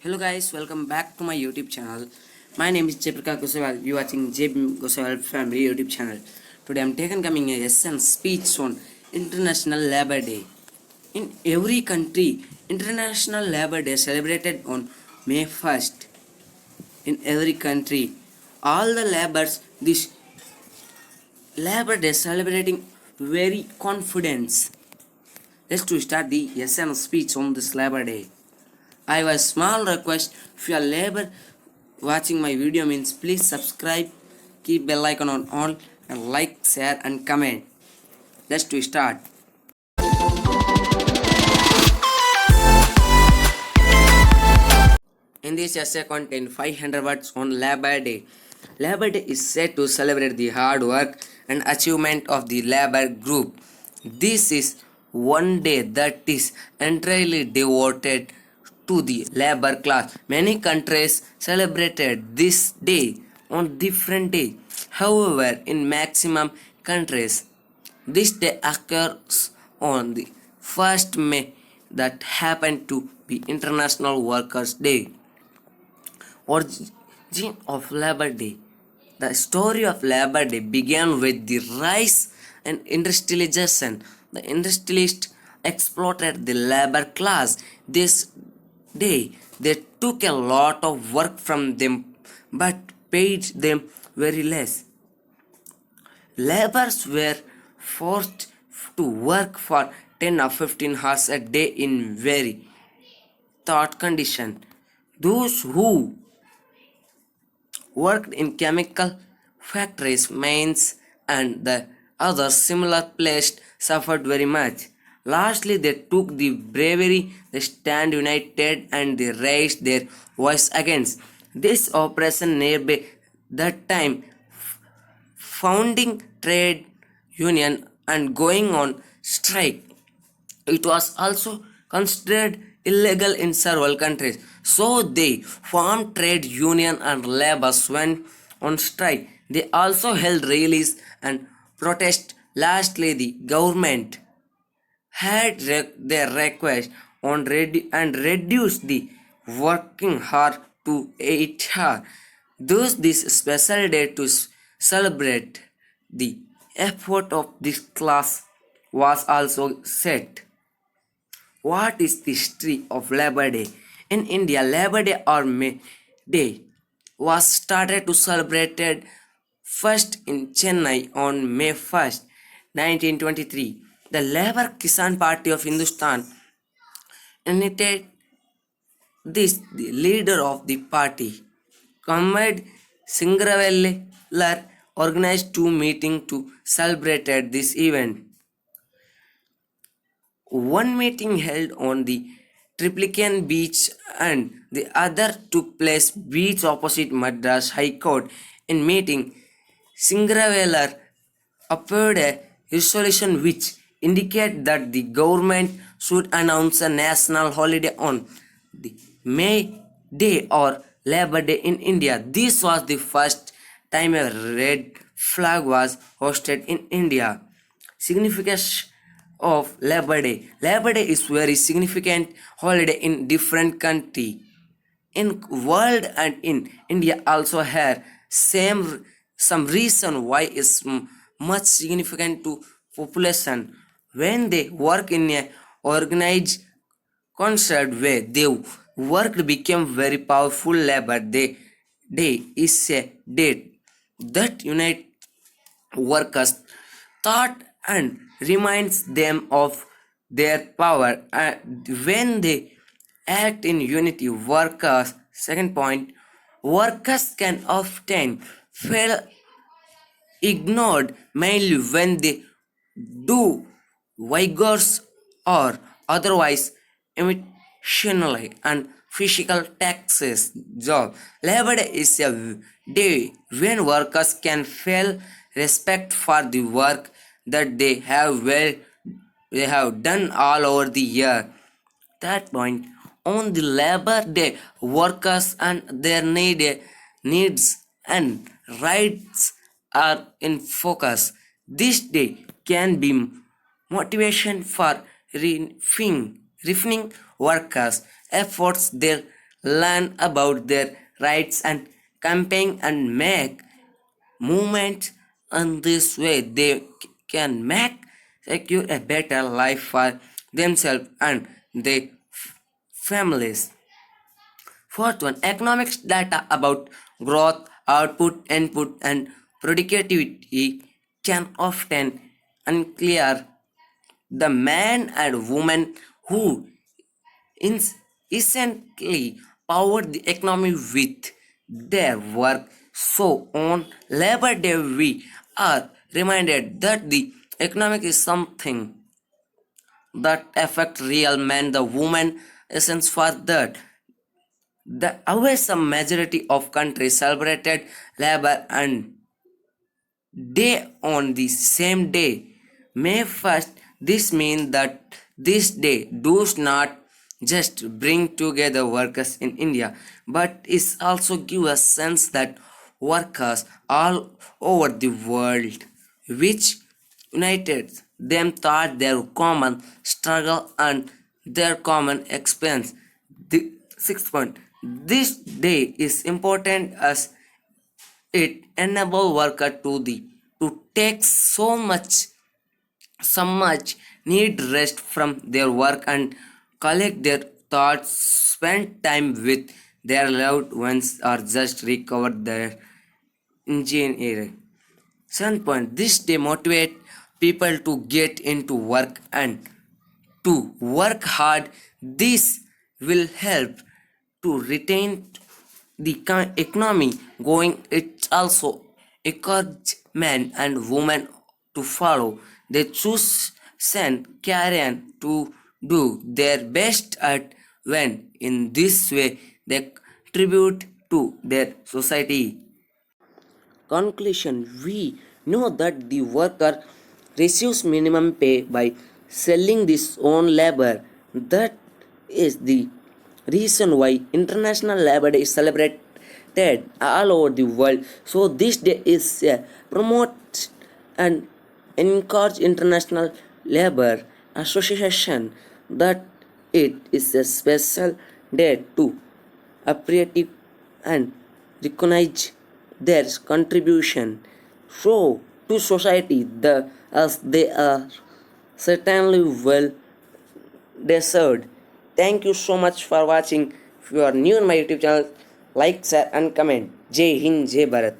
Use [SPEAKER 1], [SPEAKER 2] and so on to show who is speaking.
[SPEAKER 1] Hello guys, welcome back to my YouTube channel. My name is Jayprakash Gosewal. You are watching JP Gosewal Family YouTube channel. Today I'm coming a lesson speech on International Labour Day. In every country, International Labour Day celebrated on May 1st. In every country, all the labours this Labour Day celebrating very confidence. Let's to start the lesson speech on this Labour Day. I have a small request. If you are labor watching my video means please subscribe, keep bell icon on all and like, share and comment. Let's to start. In this essay contain 500 words on Labor Day. Labor Day is said to celebrate the hard work and achievement of the labor group. This is one day that is entirely devoted to the labor class. Many countries celebrated this day on different day. However, in maximum countries, this day occurs on the 1st May that happened to be International Workers' Day. Origin of Labor Day. The story of Labor Day began with the rise and industrialization. The industrialists exploited the labor class. This day they took a lot of work from them but paid them very less. Laborers were forced to work for 10 or 15 hours a day in very tough condition. Those who worked in chemical factories, mines, and the other similar places suffered very much. Lastly, they took the bravery, they stand united, and they raised their voice against this oppression nearby that time, founding trade union and going on strike. It was also considered illegal in several countries, so they formed trade union and laborers went on strike. They also held rallies and protest. Lastly, the government had their request on and reduced the working hour to 8 hours. Thus, this special day to celebrate the effort of this class was also set. What is the history of Labor Day? In India, Labor Day or May Day was started to celebrated first in Chennai on May 1st, 1923. The Labour Kisan Party of Hindustan initiated this. The leader of the party, Comrade Singravelle, organized two meetings to celebrate this event. One meeting held on the Triplican beach and the other took place beach opposite Madras High Court. In meeting, Singravelle appeared a resolution which indicated that the government should announce a national holiday on the May Day or Labor Day in India. This was the first time a red flag was hosted in India. Significance of Labor Day. Labor Day is very significant holiday in different country. In world and in India also here some reason why is much significant to population. When they work in a organized concert way, they work became very powerful. Labor Day is a date that unite workers thought and reminds them of their power. When they act in unity, workers, second point, workers can often feel ignored mainly when they do vigorous or otherwise emotionally and physical taxes job. Labor Day is a day when workers can feel respect for the work that they have done all over the year. That point, on the Labor Day, workers and their needs and rights are in focus. This day can be motivation for refining workers' efforts. Their learn about their rights and campaign and make movements. In this way they can make secure a better life for themselves and their families. Fourth one, economics data about growth, output, input, and productivity can often unclear the man and woman who essentially power the economy with their work. So on Labor Day we are reminded that the economic is something that affect real men, the woman essence for that. The always a majority of countries celebrated Labor and Day on the same day. May 1st, this means that this day does not just bring together workers in India, but it also gives a sense that workers all over the world, which united them thought their common struggle and their common experience. The sixth point. This day is important as it enables workers to take so much need rest from their work and collect their thoughts, spend time with their loved ones, or just recover their engineering. Seventh point, this day motivate people to get into work and to work hard. This will help to retain the economy going. It also encourage men and women to follow they choose and carry on to do their best at when in this way they contribute to their society. Conclusion, we know that the worker receives minimum pay by selling his own labor. That is the reason why International Labor Day is celebrated all over the world. So this day is promote and encourage International Labor Association that it is a special day to appreciate and recognize their contribution so to society as they are certainly well deserved. Thank you so much for watching. If you are new in my YouTube channel, like, share and comment. Jai Hind, Jai Bharat.